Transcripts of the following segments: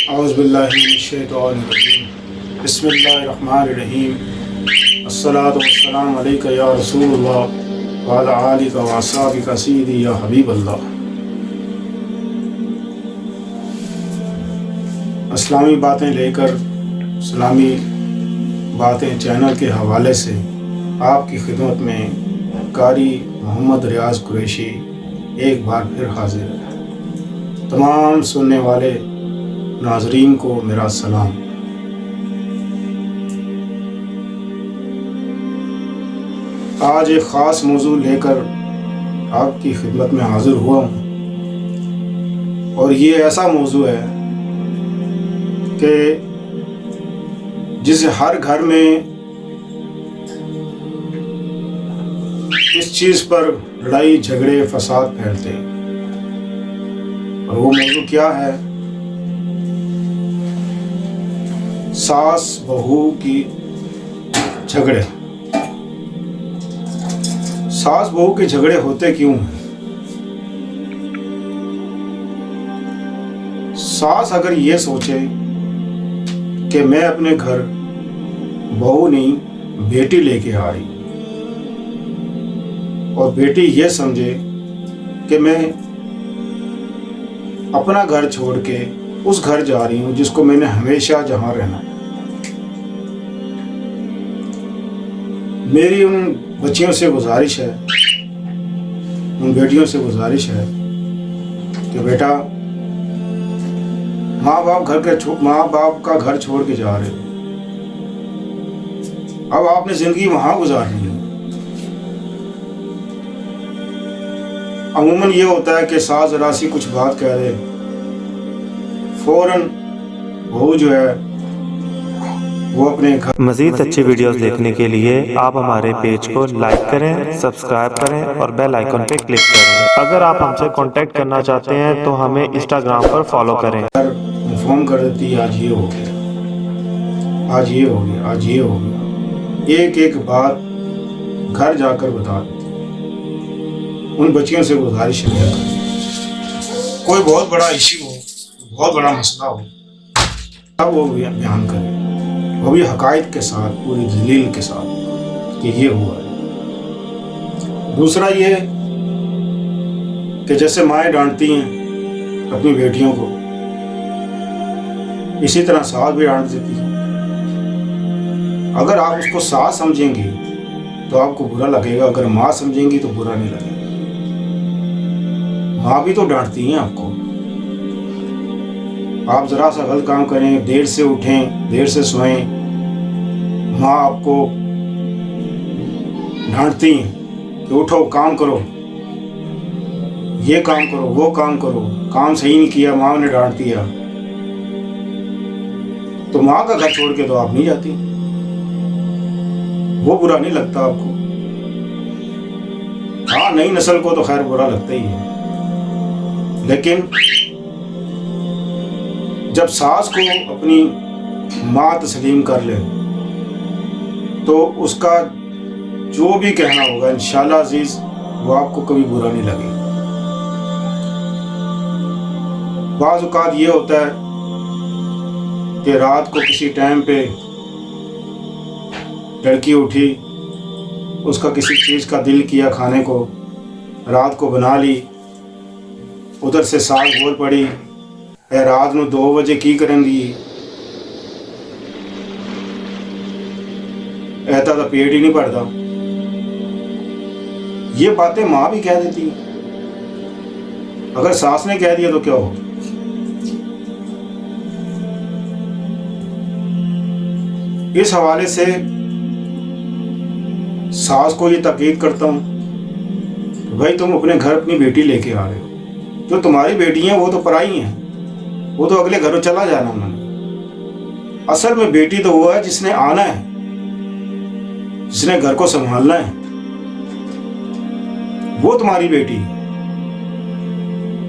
اعوذ باللہ من الشیطان الرجیم بسم اللہ الرحمن الرحیم الصلاۃ والسلام علیک یا رسول اللہ وعلی آلک و اصحابک سیدی یا حبیب اللہ۔ اسلامی باتیں لے کر اسلامی باتیں چینل کے حوالے سے آپ کی خدمت میں قاری محمد ریاض قریشی ایک بار پھر حاضر ہے۔ تمام سننے والے ناظرین کو میرا سلام۔ آج ایک خاص موضوع لے کر آپ کی خدمت میں حاضر ہوا ہوں، اور یہ ایسا موضوع ہے کہ جسے ہر گھر میں اس چیز پر لڑائی جھگڑے فساد پھیلتے ہیں، اور وہ موضوع کیا ہے؟ ساس بہو کی جھگڑے۔ ساس بہو کے جھگڑے ہوتے کیوں ہیں؟ ساس اگر یہ سوچے کہ میں اپنے گھر بہو نہیں بیٹی لے کے آ رہی، اور بیٹی یہ سمجھے کہ میں اپنا گھر چھوڑ کے اس گھر جا رہی ہوں جس کو میں نے ہمیشہ جہاں رہنا ہے، میری ان بچیوں سے گزارش ہے، ان بیٹیوں سے گزارش ہے کہ بیٹا ماں باپ کا گھر چھوڑ کے جا رہے ہو، اب آپ نے زندگی وہاں گزارنی ہے۔ عموماً یہ ہوتا ہے کہ ساس ذرا سی کچھ بات کہہ دے، فوراً بہو جو ہے وہ اپنے گھر۔ مزید اچھی ویڈیوز دیکھنے کے لیے آپ ہمارے پیج کو لائک کریں، سبسکرائب کریں اور بیل آئیکن پہ کلک کریں۔ اگر آپ ہم سے کانٹیکٹ کرنا چاہتے ہیں تو ہمیں انسٹاگرام پر فالو کریں۔ انفارم کر دیتی آج یہ ہو گیا، آج یہ ہو گیا، آج یہ ہو گیا، ایک ایک بات گھر جا کر بتا دیتی۔ ان بچیوں سے گزارش ہے کوئی بہت بڑا ایشو ہو، بہت بڑا مسئلہ ہو، تب وہ بیان کرے، وہ بھی حقائق کے ساتھ، پوری دلیل کے ساتھ کہ یہ ہوا ہے۔ دوسرا یہ کہ جیسے مائیں ڈانٹتی ہیں اپنی بیٹیوں کو، اسی طرح ساس بھی ڈانٹ دیتی ہے۔ اگر آپ اس کو ساس سمجھیں گی تو آپ کو برا لگے گا، اگر ماں سمجھیں گی تو برا نہیں لگے گا۔ ماں بھی تو ڈانٹتی ہیں آپ کو، آپ ذرا سا غلط کام کریں، دیر سے اٹھیں، دیر سے سوئیں، ماں آپ کو ڈانٹتی ہیں کہ اٹھو کام کرو، یہ کام کرو، وہ کام کرو، کام صحیح نہیں کیا ماں نے ڈانٹ دیا، تو ماں کا گھر چھوڑ کے تو آپ نہیں جاتی، وہ برا نہیں لگتا آپ کو؟ ہاں، نئی نسل کو تو خیر برا لگتا ہی ہے، لیکن جب ساس کو اپنی ماں تسلیم کر لے تو اس کا جو بھی کہنا ہوگا انشاءاللہ عزیز وہ آپ کو کبھی برا نہیں لگے۔ بعض اوقات یہ ہوتا ہے کہ رات کو کسی ٹائم پہ لڑکی اٹھی، اس کا کسی چیز کا دل کیا کھانے کو، رات کو بنا لی، ادھر سے ساس بول پڑی اے رات نو 2 بجے کی کرن دی، ایتا تو پیٹ ہی نہیں پڑتا۔ یہ باتیں ماں بھی کہہ دیتی ہیں، اگر ساس نے کہہ دیا تو کیا ہو؟ اس حوالے سے ساس کو یہ تاکید کرتا ہوں کہ بھائی تم اپنے گھر اپنی بیٹی لے کے آ رہے ہو، جو تمہاری بیٹی ہیں وہ تو پرائی ہیں، وہ تو اگلے گھروں چلا جانا انہوں نے۔ اصل میں بیٹی تو وہ ہے جس نے آنا ہے، جس نے گھر کو سنبھالنا ہے، وہ تمہاری بیٹی ہے،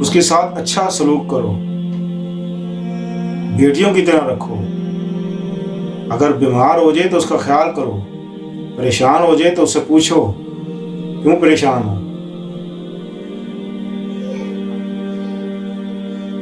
اس کے ساتھ اچھا سلوک کرو، بیٹیوں کی طرح رکھو، اگر بیمار ہو جائے تو اس کا خیال کرو، پریشان ہو جائے تو اس سے پوچھو کیوں پریشان ہو۔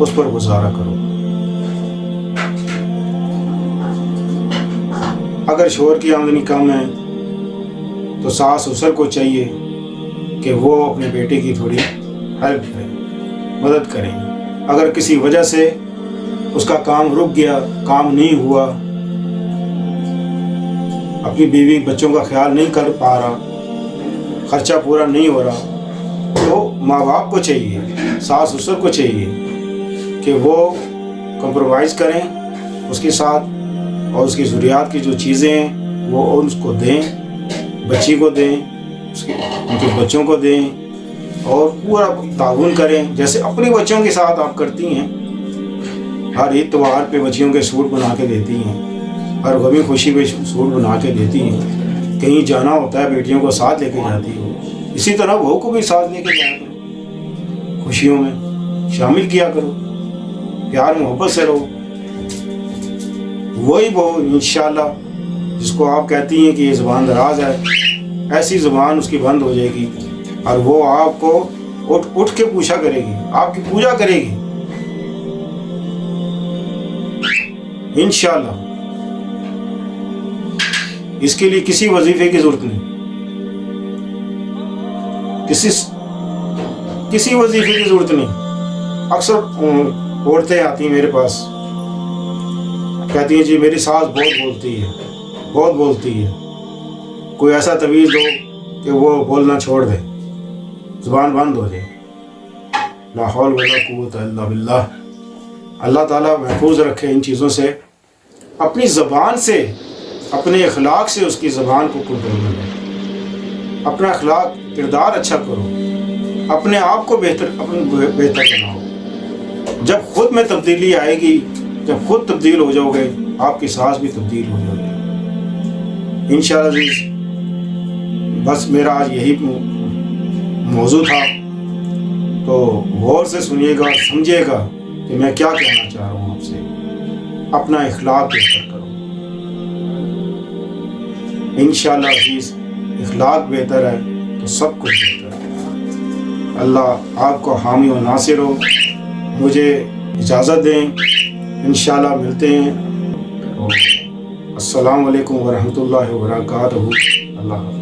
اس پر گزارا کرو۔ اگر شوہر کی آمدنی کم ہے تو ساس سسر کو چاہیے کہ وہ اپنے بیٹے کی تھوڑی ہیلپ کریں، مدد کریں۔ اگر کسی وجہ سے اس کا کام رک گیا، کام نہیں ہوا، اپنی بیوی بچوں کا خیال نہیں کر پا رہا، خرچہ پورا نہیں ہو رہا، تو ماں باپ کو چاہیے، ساس سسر کو چاہیے کہ وہ کمپرومائز کریں اس کے ساتھ، اور اس کی ضروریات کی جو چیزیں ہیں وہ اس کو دیں، بچی کو دیں، ان کے بچوں کو دیں، اور پورا تعاون کریں جیسے اپنے بچوں کے ساتھ آپ کرتی ہیں۔ ہر عید تہوار پہ بچیوں کے سوٹ بنا کے دیتی ہیں، ہر غمی خوشی پہ سوٹ بنا کے دیتی ہیں، کہیں جانا ہوتا ہے بیٹیوں کو ساتھ لے کے جاتی ہو، اسی طرح بہو کو بھی ساتھ لے کے جایا کرو، خوشیوں میں شامل کیا کرو، پیار محبت سے رہو۔ وہی بہو انشاءاللہ جس کو آپ کہتی ہیں کہ یہ زبان دراز ہے، ایسی زبان اس کی بند ہو جائے گی، اور وہ آپ کو اٹھ کے پوچھا کرے گی، آپ کی پوجا کرے گی انشاءاللہ۔ اس کے لیے کسی وظیفے کی ضرورت نہیں، کسی وظیفے کی ضرورت نہیں۔ اکثر عورتیں آتی ہیں میرے پاس، کہتی ہیں جی میری ساس بہت بولتی ہے، کوئی ایسا تویز دو کہ وہ بولنا چھوڑ دے، زبان بند ہو جائے۔ لا حول ولا قوت الا باللہ۔ اللہ تعالیٰ محفوظ رکھے ان چیزوں سے، اپنی زبان سے، اپنے اخلاق سے اس کی زبان کو کنٹرول کرو، اپنا اخلاق کردار اچھا کرو، اپنے آپ کو بہتر بناؤ۔ جب خود میں تبدیلی آئے گی، جب خود تبدیل ہو جاؤ گے، آپ کی سانس بھی تبدیل ہو جائے گی انشاءاللہ عزیز۔ بس میرا آج یہی موضوع تھا، تو غور سے سنیے گا، سمجھیے گا کہ میں کیا کہنا چاہ رہا ہوں آپ سے۔ اپنا اخلاق بہتر کرو انشاءاللہ عزیز، اخلاق بہتر ہے تو سب کچھ بہتر ہے۔ اللہ آپ کو حامی و ناصر ہو۔ مجھے اجازت دیں، انشاءاللہ ملتے ہیں۔ السلام علیکم ورحمۃ اللہ وبرکاتہ۔ اللہ حافظ۔